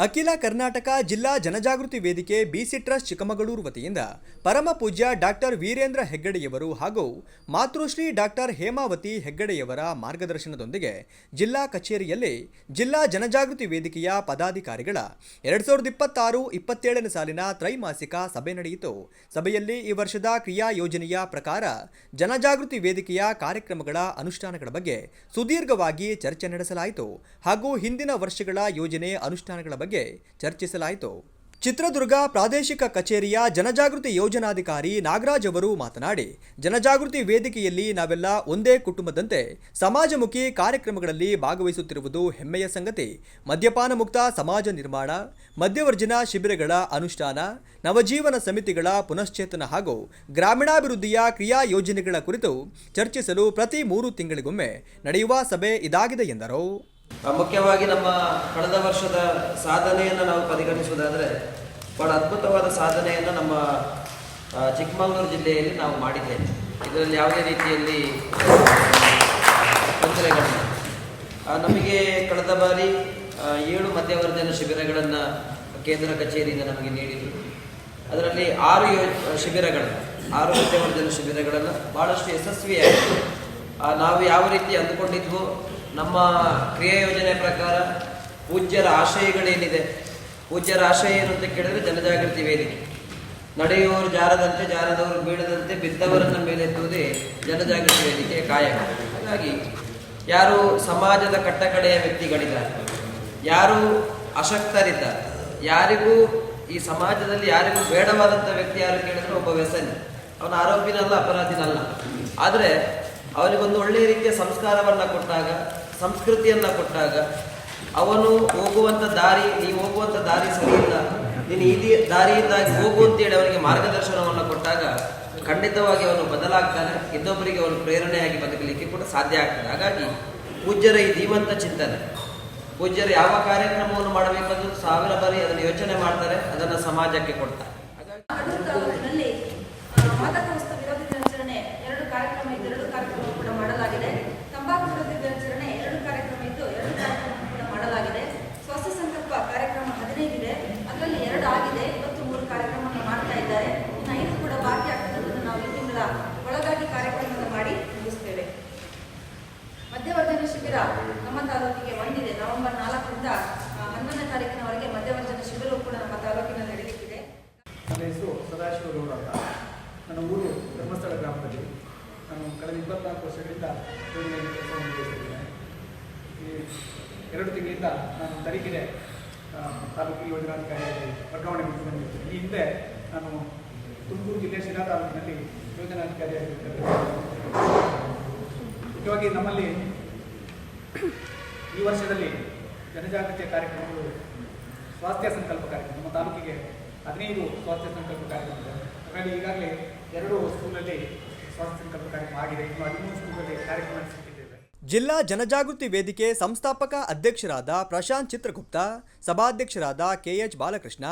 ಅಖಿಲ ಕರ್ನಾಟಕ ಜಿಲ್ಲಾ ಜನಜಾಗೃತಿ ವೇದಿಕೆ ಬಿಸಿ ಟ್ರಸ್ಟ್ ಚಿಕ್ಕಮಗಳೂರು ವತಿಯಿಂದ ಪರಮ ಪೂಜ್ಯ ಡಾಕ್ಟರ್ ವೀರೇಂದ್ರ ಹೆಗ್ಗಡೆಯವರು ಹಾಗೂ ಮಾತೃಶ್ರೀ ಡಾಕ್ಟರ್ ಹೇಮಾವತಿ ಹೆಗ್ಗಡೆಯವರ ಮಾರ್ಗದರ್ಶನದೊಂದಿಗೆ ಜಿಲ್ಲಾ ಕಚೇರಿಯಲ್ಲಿ ಜಿಲ್ಲಾ ಜನಜಾಗೃತಿ ವೇದಿಕೆಯ ಪದಾಧಿಕಾರಿಗಳ 2026-27ನೇ ಸಾಲಿನ ತ್ರೈಮಾಸಿಕ ಸಭೆ ನಡೆಯಿತು. ಸಭೆಯಲ್ಲಿ ಈ ವರ್ಷದ ಕ್ರಿಯಾ ಯೋಜನೆಯ ಪ್ರಕಾರ ಜನಜಾಗೃತಿ ವೇದಿಕೆಯ ಕಾರ್ಯಕ್ರಮಗಳ ಅನುಷ್ಠಾನಗಳ ಬಗ್ಗೆ ಸುದೀರ್ಘವಾಗಿ ಚರ್ಚೆ ನಡೆಸಲಾಯಿತು ಹಾಗೂ ಹಿಂದಿನ ವರ್ಷಗಳ ಯೋಜನೆ ಅನುಷ್ಠಾನಗಳ ಬಗ್ಗೆ ಚರ್ಚಿಸಲಾಯಿತು. ಚಿತ್ರದುರ್ಗ ಪ್ರಾದೇಶಿಕ ಕಚೇರಿಯ ಜನಜಾಗೃತಿ ಯೋಜನಾಧಿಕಾರಿ ನಾಗರಾಜ್ ಅವರು ಮಾತನಾಡಿ, ಜನಜಾಗೃತಿ ವೇದಿಕೆಯಲ್ಲಿ ನಾವೆಲ್ಲ ಒಂದೇ ಕುಟುಂಬದಂತೆ ಸಮಾಜಮುಖಿ ಕಾರ್ಯಕ್ರಮಗಳಲ್ಲಿ ಭಾಗವಹಿಸುತ್ತಿರುವುದು ಹೆಮ್ಮೆಯ ಸಂಗತಿ. ಮದ್ಯಪಾನ ಮುಕ್ತ ಸಮಾಜ ನಿರ್ಮಾಣ, ಮಧ್ಯವರ್ಜನ ಶಿಬಿರಗಳ ಅನುಷ್ಠಾನ, ನವಜೀವನ ಸಮಿತಿಗಳ ಪುನಶ್ಚೇತನ ಹಾಗೂ ಗ್ರಾಮೀಣಾಭಿವೃದ್ಧಿಯ ಕ್ರಿಯಾ ಯೋಜನೆಗಳ ಕುರಿತು ಚರ್ಚಿಸಲು ಪ್ರತಿ 3 ತಿಂಗಳಿಗೊಮ್ಮೆ ನಡೆಯುವ ಸಭೆ ಇದಾಗಿದೆ ಎಂದರು. ಮುಖ್ಯವಾಗಿ ನಮ್ಮ ಕಳೆದ ವರ್ಷದ ಸಾಧನೆಯನ್ನು ನಾವು ಪರಿಗಣಿಸುವುದಾದರೆ ಬಹಳ ಅದ್ಭುತವಾದ ಸಾಧನೆಯನ್ನು ನಮ್ಮ ಚಿಕ್ಕಮಗಳೂರು ಜಿಲ್ಲೆಯಲ್ಲಿ ನಾವು ಮಾಡಿದ್ದೇವೆ. ಇದರಲ್ಲಿ ಯಾವುದೇ ರೀತಿಯಲ್ಲಿ ತೊಂದರೆಗಳಿಲ್ಲ. ನಮಗೆ ಕಳೆದ ಬಾರಿ 7 ಮಧ್ಯವರ್ಜನ ಶಿಬಿರಗಳನ್ನು ಕೇಂದ್ರ ಕಚೇರಿಯಿಂದ ನಮಗೆ ನೀಡಿದರು. ಅದರಲ್ಲಿ 6 ಮಧ್ಯವರ್ಜನ ಶಿಬಿರಗಳನ್ನು ಭಾಳಷ್ಟು ಯಶಸ್ವಿಯಾಗಿದೆ. ನಾವು ಯಾವ ರೀತಿ ಅಂದುಕೊಂಡಿದ್ವೋ ನಮ್ಮ ಕ್ರಿಯಾ ಯೋಜನೆ ಪ್ರಕಾರ ಪೂಜ್ಯರ ಆಶಯಗಳೇನಿದೆ, ಪೂಜ್ಯರ ಆಶಯ ಏನು ಅಂತ ಕೇಳಿದ್ರೆ ಜನಜಾಗೃತಿ ವೇದಿಕೆ. ನಡೆಯುವವರು ಜಾರದಂತೆ, ಜಾರದವರು ಬೀಳದಂತೆ, ಬಿದ್ದವರನ್ನ ಮೇಲೆತ್ತುವುದೇ ಜನಜಾಗೃತಿ ವೇದಿಕೆಯ ಕಾಯಕ. ಹಾಗಾಗಿ ಯಾರು ಸಮಾಜದ ಕಟ್ಟಕಡೆಯ ವ್ಯಕ್ತಿಗಳಿದ್ದಾರೆ, ಯಾರು ಅಶಕ್ತರಿದ್ದಾರೆ, ಯಾರಿಗೂ ಈ ಸಮಾಜದಲ್ಲಿ ಯಾರಿಗೂ ಬೇಡವಾದಂಥ ವ್ಯಕ್ತಿ ಯಾರು ಕೇಳಿದ್ರೆ ಒಬ್ಬ ವ್ಯಸನಿ, ಅವನ ಆರೋಪಿನಲ್ಲ, ಅಪರಾಧಿನಲ್ಲ. ಆದರೆ ಅವನಿಗೊಂದು ಒಳ್ಳೆಯ ರೀತಿಯ ಸಂಸ್ಕಾರವನ್ನು ಕೊಟ್ಟಾಗ, ಸಂಸ್ಕೃತಿಯನ್ನು ಕೊಟ್ಟಾಗ, ಅವನು ಹೋಗುವಂಥ ದಾರಿ, ನೀವು ಹೋಗುವಂಥ ದಾರಿ ಸರಿಯಿಲ್ಲ, ನೀನು ಈ ದಾರಿಯಿಂದಾಗಿ ಹೋಗು ಅಂತೇಳಿ ಅವನಿಗೆ ಮಾರ್ಗದರ್ಶನವನ್ನು ಕೊಟ್ಟಾಗ ಖಂಡಿತವಾಗಿ ಅವನು ಬದಲಾಗ್ತಾನೆ, ಇನ್ನೊಬ್ಬರಿಗೆ ಅವನು ಪ್ರೇರಣೆಯಾಗಿ ಬದುಕಲಿಕ್ಕೆ ಕೂಡ ಸಾಧ್ಯ ಆಗ್ತದೆ. ಹಾಗಾಗಿ ಪೂಜ್ಯರ ಈ ಧೀಮಂತ ಚಿಂತನೆ, ಪೂಜ್ಯರು ಯಾವ ಕಾರ್ಯಕ್ರಮವನ್ನು ಮಾಡಬೇಕಂದ್ರೂ 1000 ಬಾರಿ ಅದನ್ನು ಯೋಚನೆ ಮಾಡ್ತಾರೆ, ಅದನ್ನು ಸಮಾಜಕ್ಕೆ ಕೊಡ್ತಾರೆ. ಒಳಗಾಗಿ ಕಾರ್ಯಕ್ರಮವನ್ನು ಮಾಡಿ ಮುಗಿಸ್ತೇವೆ. ಮಧ್ಯವರ್ಜನ ಶಿಬಿರ ನಮ್ಮ ತಾಲೂಕಿಗೆ ಒಂದಿದೆ. ನವೆಂಬರ್ 4ರಿಂದ 11ನೇ ತಾರೀಕಿನವರೆಗೆ ಮಧ್ಯವರ್ಜನ ಶಿಬಿರವು ಕೂಡ ನಮ್ಮ ತಾಲೂಕಿನಲ್ಲಿ ನಡೆಯುತ್ತಿದೆ. ನನ್ನ ಹೆಸರು ಸದಾಶಿವಗೌಡ ಅಂತ. ನನ್ನ ಊರು ಧರ್ಮಸ್ಥಳ ಗ್ರಾಮದಲ್ಲಿ. ನಾನು ಕಳೆದ 24 ವರ್ಷಗಳಿಂದ ಯೋಜನೆಯಲ್ಲಿ ಕೆಲಸವನ್ನು ನಿರ್ವಹಿಸಿದ್ದೇನೆ. ಈ 2 ತಿಂಗಳಿಂದ ನಾನು ತರೀಕೆರೆ ತಾಲೂಕು ಯೋಜನಾಧಿಕಾರಿಯಾಗಿ ವರ್ಗಾವಣೆಗೊಂಡು ಬಂದಿದ್ದೇನೆ. ಈ ಹಿಂದೆ ನಾನು ತುಮಕೂರು ಜಿಲ್ಲೆ ಶಿರಾ ತಾಲೂಕಿನಲ್ಲಿ ಯೋಜನಾಧಿಕಾರಿಯಾಗಿರುತ್ತೇವೆ. ಮುಖ್ಯವಾಗಿ ನಮ್ಮಲ್ಲಿ ಈ ವರ್ಷದಲ್ಲಿ ಜನಜಾಗೃತಿಯ ಕಾರ್ಯಕ್ರಮಗಳು ಸ್ವಾಸ್ಥ್ಯ ಸಂಕಲ್ಪ ಕಾರ್ಯಕ್ರಮ, ನಮ್ಮ ತಾಲೂಕಿಗೆ 15 ಸ್ವಾಸ್ಥ್ಯ ಸಂಕಲ್ಪ ಕಾರ್ಯಕ್ರಮ. ಅದರಲ್ಲಿ ಈಗಾಗಲೇ 2 ಸ್ಕೂಲಲ್ಲಿ ಸ್ವಾಸ್ಥ್ಯ ಸಂಕಲ್ಪ ಕಾರ್ಯಕ್ರಮ ಆಗಿದೆ. ಇನ್ನು 13 ಸ್ಕೂಲಲ್ಲಿ ಕಾರ್ಯಕ್ರಮ ನಡೆಸುತ್ತಿದ್ದೇವೆ. ಜಿಲ್ಲಾ ಜನಜಾಗೃತಿ ವೇದಿಕೆ ಸಂಸ್ಥಾಪಕ ಅಧ್ಯಕ್ಷರಾದ ಪ್ರಶಾಂತ್ ಚಿತ್ರಗುಪ್ತ, ಸಭಾಧ್ಯಕ್ಷರಾದ ಕೆಎಚ್ ಬಾಲಕೃಷ್ಣ,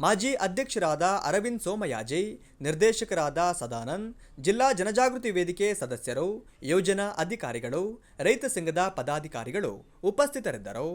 ಮಾಜಿ ಅಧ್ಯಕ್ಷರಾದ ಅರವಿಂದ್ ಸೋಮಯಾಜಿ, ನಿರ್ದೇಶಕರಾದ ಸದಾನಂದ್, ಜಿಲ್ಲಾ ಜನಜಾಗೃತಿ ವೇದಿಕೆ ಸದಸ್ಯರು, ಯೋಜನಾ ಅಧಿಕಾರಿಗಳು, ರೈತ ಸಂಘದ ಪದಾಧಿಕಾರಿಗಳು ಉಪಸ್ಥಿತರಿದ್ದರು.